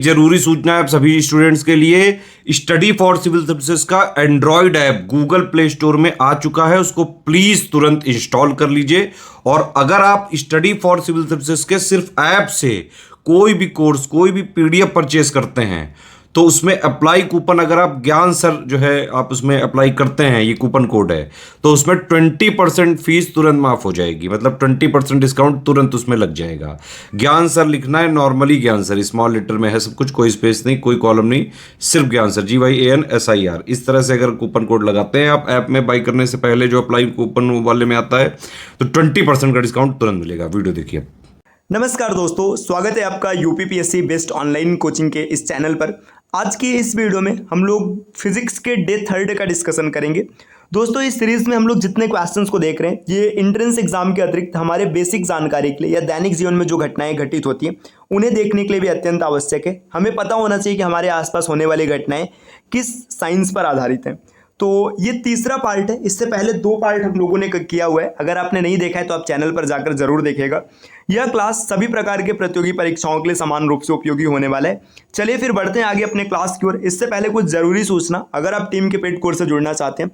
जरूरी सूचना है आप सभी स्टूडेंट्स के लिए। स्टडी फॉर सिविल सर्विसेज का Android app Google play store में आ चुका है, उसको प्लीज तुरंत इंस्टॉल कर लीजिए। और अगर आप स्टडी फॉर सिविल सर्विसेज के सिर्फ ऐप से कोई भी कोर्स, कोई भी पीडीएफ परचेस करते हैं तो उसमें अप्लाई कूपन, अगर आप ज्ञान सर जो है आप उसमें अप्लाई करते हैं, ये कूपन कोड है, तो उसमें 20% फीस तुरंत माफ हो जाएगी। मतलब 20% डिस्काउंट तुरंत उसमें लग जाएगा। ज्ञान सर लिखना है, नॉर्मली ज्ञान सर, स्मॉल लेटर में है सब कुछ, कोई स्पेस नहीं, कोई कॉलम नहीं, सिर्फ ज्ञान सर, GYANSIR। इस तरह से अगर कूपन कोड लगाते हैं आप ऐप में बाई करने से पहले, जो अप्लाई कूपन वाले में आता है, तो 20% का डिस्काउंट तुरंत मिलेगा। वीडियो देखिए। नमस्कार दोस्तों, स्वागत है आपका यूपीपीएससी बेस्ट ऑनलाइन कोचिंग के इस चैनल पर। आज की इस वीडियो में हम लोग फिजिक्स के डे 3 का डिस्कशन करेंगे। दोस्तों, इस सीरीज में हम लोग जितने क्वेश्चंस को देख रहे हैं, ये एंट्रेंस एग्जाम के अतिरिक्त हमारे बेसिक जानकारी के लिए या दैनिक जीवन में जो घटनाएं घटित होती हैं उन्हें देखने के लिए भी अत्यंत आवश्यक है। हमें पता होना चाहिए कि हमारे आसपास होने वाली घटनाएं किस साइंस पर आधारित हैं। तो ये तीसरा पार्ट है। इससे पहले 2 पार्ट हम लोगों ने किया हुआ है। अगर आपने नहीं देखा है तो आप चैनल पर जाकर जरूर देखिएगा। यह क्लास सभी प्रकार के प्रतियोगी परीक्षाओं के लिए समान रूप से उपयोगी होने वाला है। चलिए फिर बढ़ते हैं आगे अपने क्लास की ओर। इससे पहले कुछ जरूरी सूचना, अगर आप टीम के पेड कोर्स से जुड़ना चाहते हैं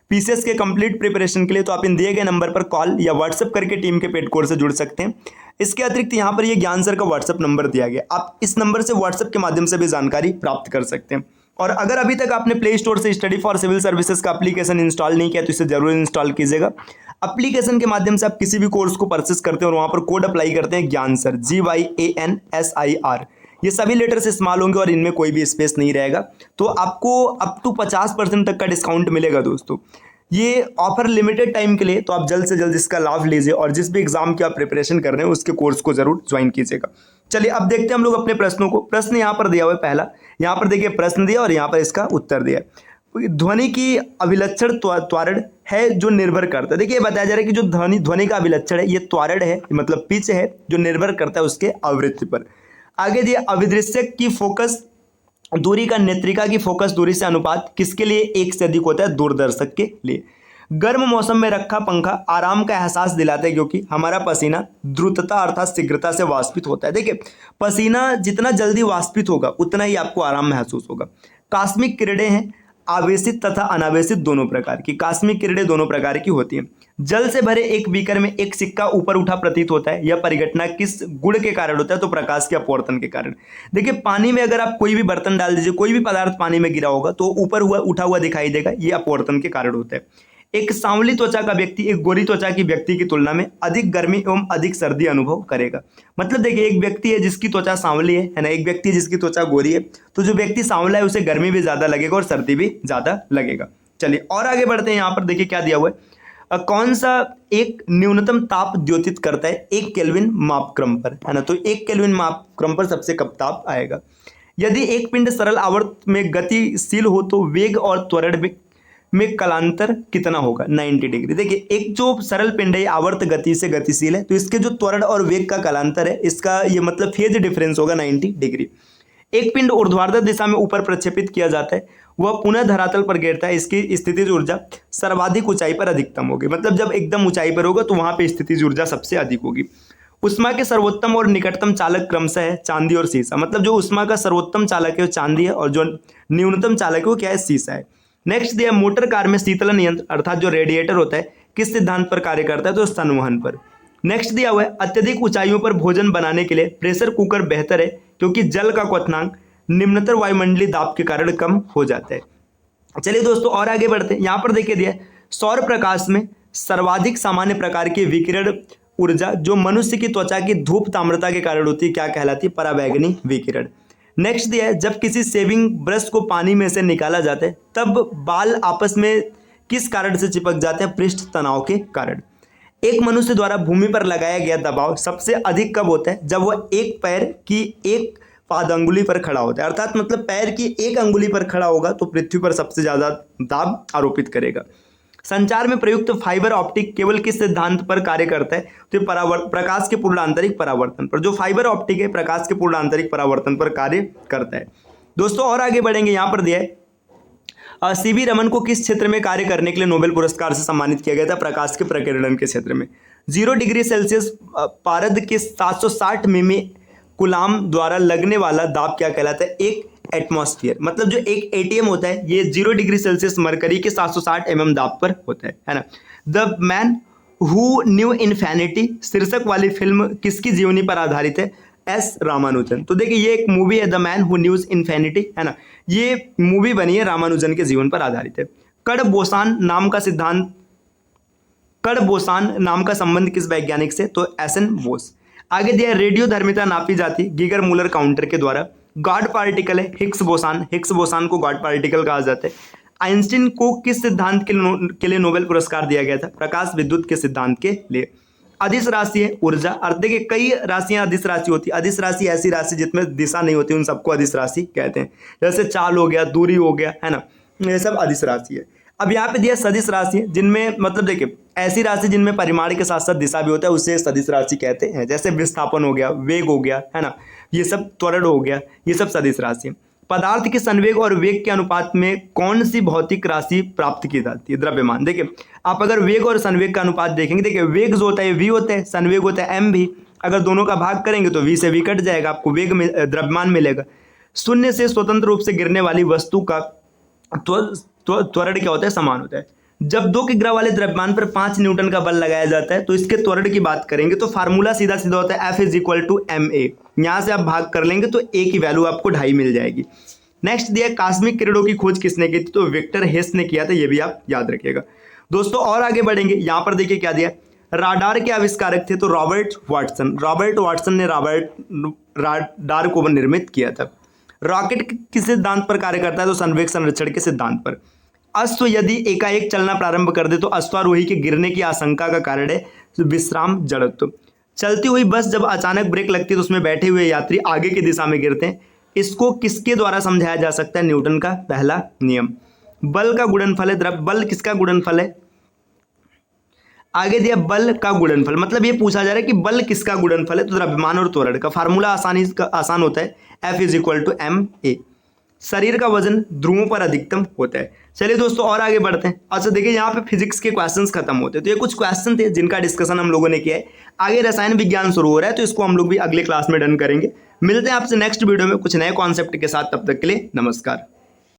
पीसीएस के कंप्लीट प्रिपरेशन के लिए, तो आप इन दिए गए नंबर पर कॉल या व्हाट्सएप करके टीम के पेड कोर्स से जुड़ सकते हैं। इसके अतिरिक्त यहाँ पर ये ज्ञान सर का व्हाट्सएप नंबर दिया गया, आप इस नंबर से व्हाट्सएप के माध्यम से भी जानकारी प्राप्त कर सकते हैं। और अगर अभी तक आपने प्ले स्टोर से स्टडी फॉर सिविल सर्विसेज का एप्लीकेशन इंस्टॉल नहीं किया तो इसे जरूर इंस्टॉल कीजिएगा। एप्लीकेशन के माध्यम से आप किसी भी कोर्स को परचेस करते हैं और वहां पर कोड अप्लाई करते हैं ज्ञान सर, GYANSIR। ये सभी लेटर्स इस्तेमाल होंगे और इनमें कोई भी स्पेस नहीं रहेगा। तो आपको अप टू 50% तक का डिस्काउंट मिलेगा दोस्तों। ये ऑफर लिमिटेड टाइम के लिए, तो आप जल्द से जल्द इसका लाभ लीजिए और जिस भी एग्जाम की आप प्रिपरेशन कर रहे हैं उसके कोर्स को जरूर ज्वाइन कीजिएगा। चलिए अब देखते हैं हम लोग अपने प्रश्नों को। प्रश्न यहाँ पर दिया हुआ है पहला, यहाँ पर देखिए प्रश्न दिया और यहाँ पर इसका उत्तर दिया। ध्वनि की अभिलक्षण त्वरण है जो निर्भर करता है। देखिए बताया जा रहा है कि जो ध्वनि का अभिलक्षण है ये त्वरण है, मतलब पिच है, जो निर्भर करता है उसके आवृत्ति पर। आगे दिया अभिदृश्यक की फोकस दूरी का नेत्रिका की फोकस दूरी से अनुपात किसके लिए 1 से अधिक होता है? दूरदर्शक के लिए। गर्म मौसम में रखा पंखा आराम का एहसास दिलाता है क्योंकि हमारा पसीना द्रुतता अर्थात शीघ्रता से वाष्पित होता है। देखिए पसीना जितना जल्दी वाष्पित होगा उतना ही आपको आराम महसूस होगा। कास्मिक किरणें हैं आवेशित तथा अनावेशित दोनों प्रकार की। कास्मिक किरणें दोनों प्रकार की होती हैं। जल से भरे एक बीकर में एक सिक्का ऊपर उठा प्रतीत होता है। यह परिघटना किस गुण के कारण होता है? तो प्रकाश के अपवर्तन के कारण। देखिए पानी में अगर आप कोई भी बर्तन डाल दीजिए, कोई भी पदार्थ पानी में गिरा होगा तो ऊपर हुआ उठा हुआ दिखाई देगा, ये अपवर्तन के कारण होता है। एक सांवली त्वचा का व्यक्ति एक गोरी त्वचा की व्यक्ति की तुलना में अधिक गर्मी एवं अधिक सर्दी अनुभव करेगा। मतलब देखिए एक व्यक्ति है जिसकी त्वचा सांवली है ना, एक व्यक्ति जिसकी त्वचा गोरी है, तो जो व्यक्ति सांवला है उसे गर्मी भी ज्यादा लगेगा और सर्दी भी ज्यादा लगेगा। चलिए और आगे बढ़ते हैं। यहाँ पर देखिए क्या दिया हुआ है, कौन सा एक न्यूनतम ताप द्योतित करता है 1 केल्विन मापक्रम पर, है ना? तो 1 केल्विन मापक्रम पर सबसे कम ताप आएगा। यदि एक पिंड सरल आवर्त में गतिशील हो तो वेग और त्वरण में कलांतर कितना होगा? 90 डिग्री। देखिए एक जो सरल पिंड है आवर्त गति से गतिशील है, तो इसके जो त्वरण और वेग का कलांतर है, इसका ये मतलब फेज डिफरेंस होगा 90 डिग्री। एक पिंड ऊर्ध्वाधर दिशा में ऊपर प्रक्षेपित किया जाता है, वह पुनः धरातल पर गिरता है, इसकी स्थितिज ऊर्जा सर्वाधिक ऊंचाई पर अधिकतम होगी। मतलब जब एकदम ऊंचाई पर होगा तो वहां पे स्थितिज ऊर्जा सबसे अधिक होगी। उष्मा के सर्वोत्तम और निकटतम चालक क्रमशः है चांदी और सीसा। मतलब जो उष्मा का सर्वोत्तम चालक है वो चांदी है और जो न्यूनतम चालक है वो क्या है? सीसा है। नेक्स्ट दिया मोटर कार में शीतलन यंत्र अर्थात जो रेडिएटर होता है किस सिद्धांत पर कार्य करता है? तो संवहन पर। नेक्स्ट दिया हुआ है अत्यधिक ऊंचाइयों पर भोजन बनाने के लिए प्रेशर कुकर बेहतर है क्योंकि जल का क्वथनांक निम्नतर वायुमंडलीय दाब के कारण कम हो जाता है। चलिए दोस्तों और आगे बढ़ते हैं। यहाँ पर देखिए दिया सौर प्रकाश में सर्वाधिक सामान्य प्रकार की विकिरण ऊर्जा जो मनुष्य की त्वचा की धूप ताम्रता के कारण होती है क्या कहलाती है? पराबैंगनी विकिरण। नेक्स्ट दिया है जब किसी सेविंग ब्रश को पानी में से निकाला जाता है तब बाल आपस में किस कारण से चिपक जाते हैं? पृष्ठ तनाव के कारण। एक मनुष्य द्वारा भूमि पर लगाया गया दबाव सबसे अधिक कब होता है? जब वह एक पैर की एक पाद अंगुली पर खड़ा होता है। अर्थात मतलब पैर की एक अंगुली पर खड़ा होगा तो पृथ्वी पर सबसे ज्यादा दाब आरोपित करेगा। संचार में प्रयुक्त फाइबर ऑप्टिक केवल किस सिद्धांत पर कार्य करता है? तो प्रकाश के पूर्ण आंतरिक परावर्तन पर। जो फाइबर ऑप्टिक है प्रकाश के पूर्ण आंतरिक परावर्तन पर कार्य करता है। दोस्तों और आगे बढ़ेंगे। यहाँ पर दिया है सीवी रमन को किस क्षेत्र में कार्य करने के लिए नोबेल पुरस्कार से सम्मानित किया गया था? प्रकाश के प्रकीर्णन के क्षेत्र में। 0 डिग्री सेल्सियस पारद के 760 मिमी कूलाम द्वारा लगने वाला दाब क्या कहलाता है? एक एटमॉस्फेयर। मतलब जो एक एटीएम होता है ये 0 डिग्री सेल्सियस मरकरी के 760 mm दाब पर होता है ना। The man who knew infinity शीर्षक वाली फिल्म किसकी जीवनी पर आधारित है? एस रामानुजन। तो देखिए ये एक मूवी है the man who news infinity, है ना। ये मूवी बनी है रामानुजन के जीवन पर आधारित है। कड़-बोसान नाम का संबंध किस वैज्ञानिक से? तो एस.एन. बोस। आगे दिया रेडियो धर्मिता नापी जाती गीगर मूलर काउंटर के द्वारा। गॉड पार्टिकल है हिग्स बोसान को गॉड पार्टिकल कहा जाता है। आइंस्टीन को किस सिद्धांत के लिए नोबेल पुरस्कार दिया गया था? प्रकाश विद्युत के सिद्धांत के लिए। अदिश राशि है ऊर्जा। अर्थ देखिए कई राशियां अदिश राशि होती है। अदिश राशि ऐसी राशि जिसमें दिशा नहीं होती, उन सबको अदिश राशि कहते हैं। जैसे चाल हो गया, दूरी हो गया, है ना, ये सब अदिश राशि है। अब यहाँ पे दिया सदिश राशि है जिनमें मतलब देखिए ऐसी राशि जिनमें परिमाण के साथ साथ दिशा भी होता है, उसे सदिश राशि कहते हैं। जैसे विस्थापन हो गया, वेग हो गया, है ना, ये सब त्वरण हो गया, ये सब सदिश राशि है। पदार्थ के संवेग और वेग के अनुपात में कौन सी भौतिक राशि प्राप्त की जाती है? द्रव्यमान। देखिए आप अगर वेग और संवेग का अनुपात देखेंगे, देखिए वेग जो होता है v होता है, संवेग होता है m भी। अगर दोनों का भाग करेंगे तो v से v कट जाएगा, आपको वेग में द्रव्यमान मिलेगा। शून्य से स्वतंत्र रूप से गिरने वाली वस्तु का त्वरण क्या होता है? समान होता है। जब 2 किग्रा वाले द्रव्यमान पर 5 न्यूटन का बल लगाया जाता है तो इसके त्वरण की बात करेंगे तो फार्मूला सीधा सीधा होता है F = ma। यहाँ से आप भाग कर लेंगे तो a की वैल्यू आपको 2.5 मिल जाएगी। नेक्स्ट दिया कॉस्मिक किरणों की खोज किसने की थी? तो विक्टर हेस ने किया था, ये भी आप याद रखिएगा दोस्तों। और आगे बढ़ेंगे, यहाँ पर देखिए क्या दिया, राडार के आविष्कारक थे तो रॉबर्ट वाटसन ने राडार को निर्मित किया था। रॉकेट किस सिद्धांत पर कार्य करता है? तो संवेग संरक्षण के सिद्धांत पर। अश्व यदि एकाएक चलना प्रारंभ कर दे तो अश्वारोही के गिरने की आशंका का कारण है विश्राम जड़त्व। चलती हुई बस जब अचानक ब्रेक लगती है तो उसमें बैठे हुए यात्री आगे की दिशा में गिरते हैं। इसको किसके द्वारा समझाया जा सकता है? न्यूटन का पहला नियम। बल का गुणनफल है बल किसका गुणनफल है? आगे दिया बल का गुणनफल, मतलब ये पूछा जा रहा है कि बल किसका गुणनफल है? तो द्रव्यमान और त्वरण का। फार्मूला आसान होता है F = ma। शरीर का वजन ध्रुवों पर अधिकतम होता है। चलिए दोस्तों और आगे बढ़ते हैं। अच्छा देखिए यहाँ पे फिजिक्स के क्वेश्चंस खत्म होते हैं, तो ये कुछ क्वेश्चन थे जिनका डिस्कशन हम लोगों ने किया है। आगे रसायन विज्ञान शुरू हो रहा है तो इसको हम लोग भी अगले क्लास में डन करेंगे। मिलते हैं आपसे नेक्स्ट वीडियो में कुछ नए कॉन्सेप्ट के साथ, तब तक के लिए नमस्कार।